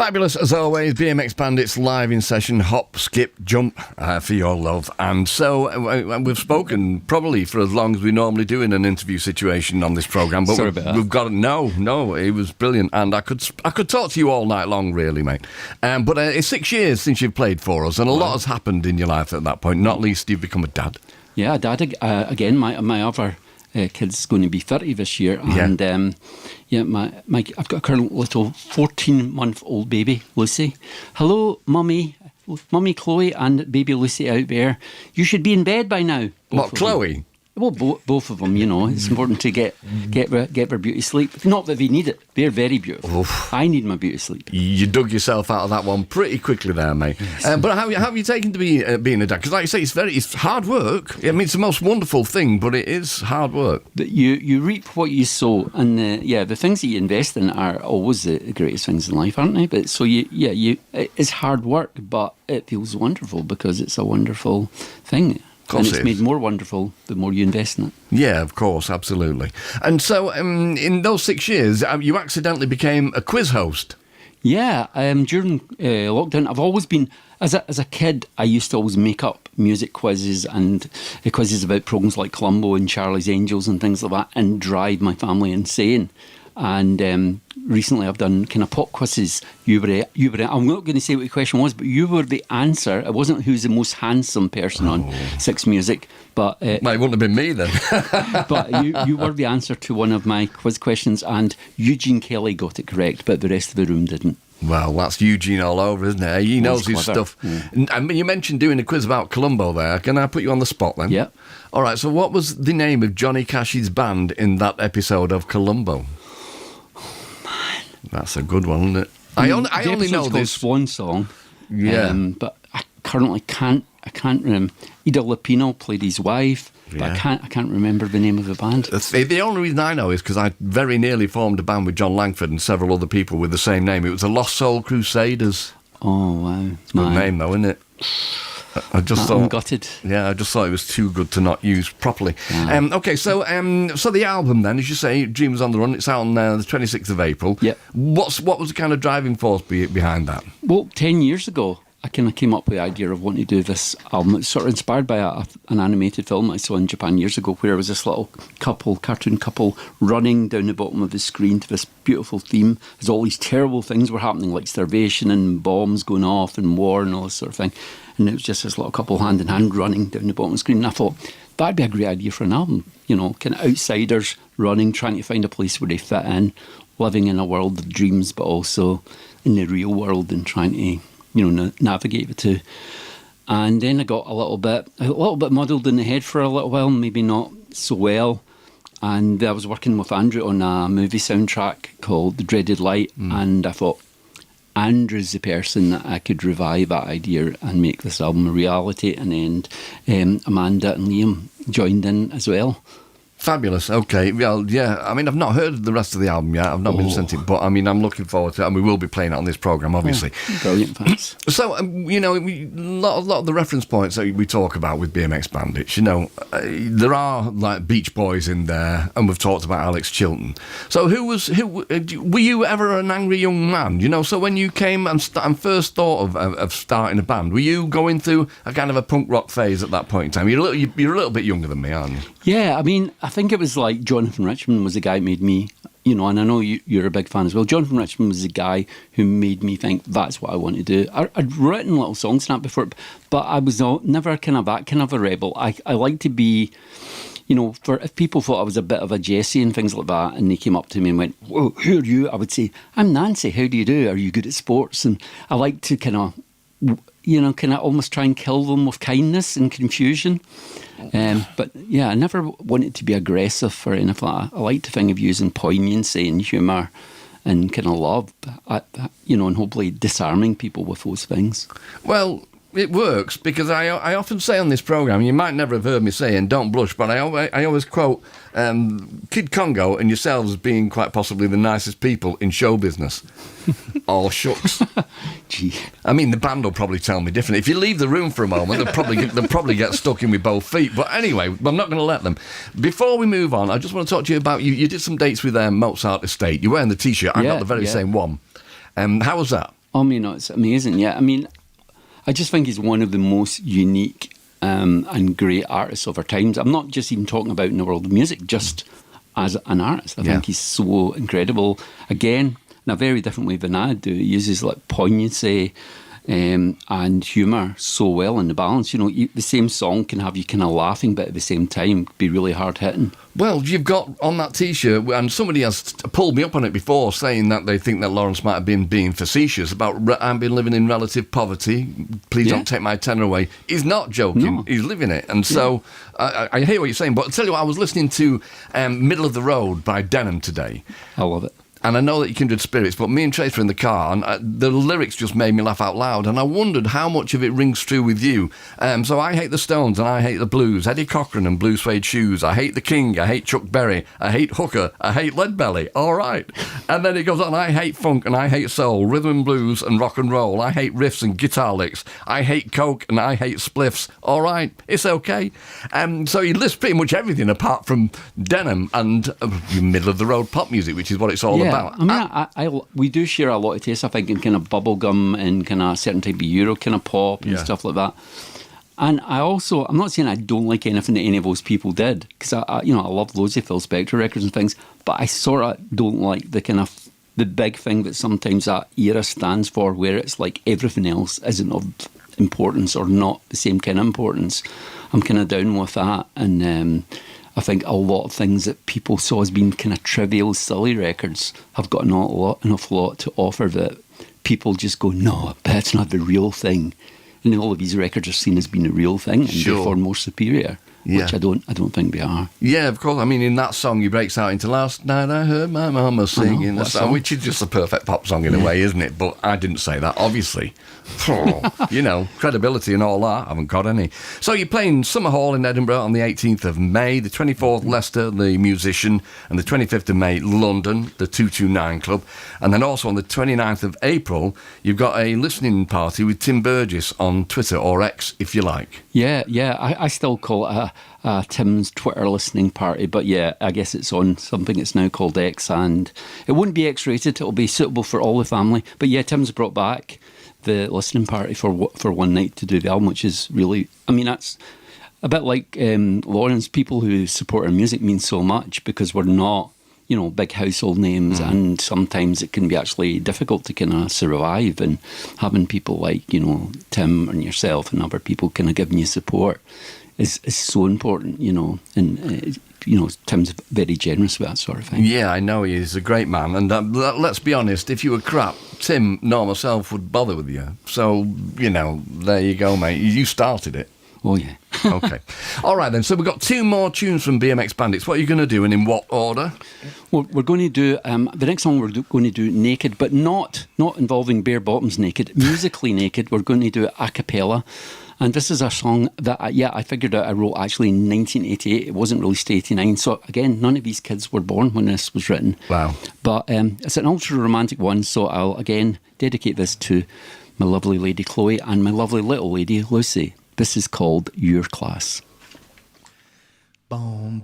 Fabulous as always, BMX Bandits live in session, hop, skip, jump for your love. And so we've spoken probably for as long as we normally do in an interview situation on this programme. But we've got no, it was brilliant, and I could talk to you all night long, really, mate. But it's 6 years since you've played for us, and a lot has happened in your life at that point. Not least, you've become a dad. Yeah, dad again. My other kid's going to be 30 this year, and I've got a current little 14-month-old baby, Lucy. Hello, mummy Chloe and baby Lucy out there. You should be in bed by now. What, Chloe? Well, both of them, you know. It's important to get their beauty sleep. Not that they need it. They're very beautiful. Oof. I need my beauty sleep. You dug yourself out of that one pretty quickly there, mate. Yes. But how have you taken to being a dad? Because like you say, it's hard work. I mean, it's the most wonderful thing, but it is hard work. But you reap what you sow. And the things that you invest in are always the greatest things in life, aren't they? But so it's hard work, but it feels wonderful because it's a wonderful thing. And it's made more wonderful the more you invest in it. Yeah, of course, absolutely. And so in those 6 years, you accidentally became a quiz host. Yeah, during lockdown, I've always been, as a kid, I used to always make up music quizzes and quizzes about programmes like Columbo and Charlie's Angels and things like that, and drive my family insane. And recently I've done kind of pop quizzes. You were, I'm not going to say what the question was, but you were the answer. It wasn't who's the most handsome person on Six Music, but it wouldn't have been me then. But you were the answer to one of my quiz questions, and Eugene Kelly got it correct, but the rest of the room didn't. Well, that's Eugene all over, isn't it? He knows his stuff. Yeah. And you mentioned doing a quiz about Columbo there. Can I put you on the spot then? Yeah. All right, so what was the name of Johnny Cash's band in that episode of Columbo? That's a good one, isn't it? I only know this Swan Song. Yeah, but I currently can't remember. Ida Lupino played his wife, but I can't remember the name of the band. The only reason I know is because I very nearly formed a band with John Langford and several other people with the same name. It was the Lost Soul Crusaders. Oh wow, it's a good name though, isn't it? I just thought, I'm gutted. Yeah, I just thought it was too good to not use properly. Yeah. Okay, so the album then, as you say, Dreams on the Run, it's out on the 26th of April. Yeah. What was the kind of driving force behind that? Well, 10 years ago, I kind of came up with the idea of wanting to do this album. It's sort of inspired by an animated film I saw in Japan years ago, where it was this little cartoon couple running down the bottom of the screen to this beautiful theme as all these terrible things were happening, like starvation and bombs going off and war and all this sort of thing. And it was just this little couple hand in hand running down the bottom of the screen. And I thought, that'd be a great idea for an album. You know, kind of outsiders running, trying to find a place where they fit in, living in a world of dreams, but also in the real world and trying to, navigate the two. And then I got a little bit muddled in the head for a little while, maybe not so well. And I was working with Andrew on a movie soundtrack called The Dreaded Light, and I thought, Andrew's the person that I could revive that idea and make this album a reality. And then Amanda and Liam joined in as well. Fabulous. Okay. Well, yeah. I mean, I've not heard the rest of the album yet. I've not been sent it, but I mean, I'm looking forward to it, and we will be playing it on this programme, obviously. Brilliant, thanks. So, a lot of the reference points that we talk about with BMX Bandits, there are like Beach Boys in there, and we've talked about Alex Chilton. So, were you ever an angry young man? So when you came and first thought of starting a band, were you going through a kind of a punk rock phase at that point in time? You're a little bit younger than me, aren't you? Yeah, I mean, I think it was like Jonathan Richman was the guy who made me, and I know you're a big fan as well. Jonathan Richman was the guy who made me think that's what I want to do. I'd written little songs and that before, but I was never kind of that kind of a rebel. I like to be, if people thought I was a bit of a Jesse and things like that, and they came up to me and went, "Whoa, who are you?" I would say, "I'm Nancy. How do you do? Are you good at sports?" And I like to kind of almost try and kill them with kindness and confusion. But yeah, I never wanted to be aggressive or anything like that. I like to think of using poignancy and humour and kind of love, and hopefully disarming people with those things. Well, it works because I often say on this programme, you might never have heard me saying "don't blush," but I always quote Kid Congo and yourselves as being quite possibly the nicest people in show business. All shucks. Gee. I mean, the band will probably tell me different. If you leave the room for a moment, they'll probably get stuck in with both feet. But anyway, I'm not going to let them. Before we move on, I just want to talk to you about you did some dates with Mozart Estate. You're wearing the T-shirt. I got the very same one. How was that? I mean, it's amazing. Yeah, I mean, I just think he's one of the most unique and great artists of our times. I'm not just even talking about in the world of music, just as an artist. I think he's so incredible. Again, in a very different way than I do. He uses like poignancy and humour so well in the balance. You know, the same song can have you kind of laughing, but at the same time be really hard hitting. Well, you've got on that T-shirt, and somebody has pulled me up on it before, saying that they think that Lawrence might have been being facetious about I've been living in relative poverty. Please don't take my tenor away. He's not joking. No. He's living it. And so I hear what you're saying. But I'll tell you what, I was listening to Middle of the Road by Denham today. I love it. And I know that you kindred spirits, but me and Trace were in the car, and the lyrics just made me laugh out loud, and I wondered how much of it rings true with you. So I hate the Stones, and I hate the blues, Eddie Cochran and blue suede shoes. I hate the King, I hate Chuck Berry, I hate Hooker, I hate Leadbelly. All right. And then it goes on, I hate funk, and I hate soul, rhythm and blues and rock and roll. I hate riffs and guitar licks. I hate coke, and I hate spliffs. All right, it's okay. So he lists pretty much everything apart from Denham and middle-of-the-road pop music, which is what it's all about. I mean, we do share a lot of tastes, I think, in kind of bubblegum and kind of certain type of Euro kind of pop and stuff like that. And I'm not saying I don't like anything that any of those people did, because I love loads of Phil Spector records and things, but I sort of don't like the big thing that sometimes that era stands for, where it's like everything else isn't of importance or not the same kind of importance. I'm kind of down with that, and I think a lot of things that people saw as being kind of trivial, silly records have got an awful lot to offer that people just go, no, that's not the real thing. And all of these records are seen as being a real thing and therefore more superior, which I don't think they are. Yeah, of course. I mean, in that song, he breaks out into "Last Night I Heard My Mama Singing," the song, which is just a perfect pop song in a way, isn't it? But I didn't say that, obviously. You know, credibility and all that, I haven't got any. So you're playing Summer Hall in Edinburgh on the 18th of May, the 24th Leicester, the Musician, and the 25th of May, London, the 229 Club. And then also on the 29th of April, you've got a listening party with Tim Burgess on Twitter, or X, if you like. Yeah, I still call it Tim's Twitter listening party, but yeah, I guess it's on something that's now called X, and it wouldn't be X-rated, it'll be suitable for all the family. But yeah, Tim's brought back the listening party for one night to do the album, which is really, I mean, that's a bit like Lawrence. People who support our music mean so much, because we're not, you know, big household names, and sometimes it can be actually difficult to kind of survive, and having people like, you know, Tim and yourself and other people kind of giving you support is so important, you know, and you know, Tim's very generous with that sort of thing. Yeah, I know he is a great man, and let's be honest, if you were crap, Tim nor myself would bother with you. So, you know, there you go, mate. You started it. Oh, yeah. Okay. All right, then. So we've got 2 more tunes from BMX Bandits. What are you going to do, and in what order? Well, we're going to do, the next song we're going to do naked, but not involving bare bottoms naked, musically naked. We're going to do it a cappella. And this is a song that, I figured out I wrote actually in 1988. It wasn't released 89. So, again, none of these kids were born when this was written. Wow. But it's an ultra-romantic one, so I'll, again, dedicate this to my lovely lady Chloe and my lovely little lady Lucy. This is called Your Class. Boom.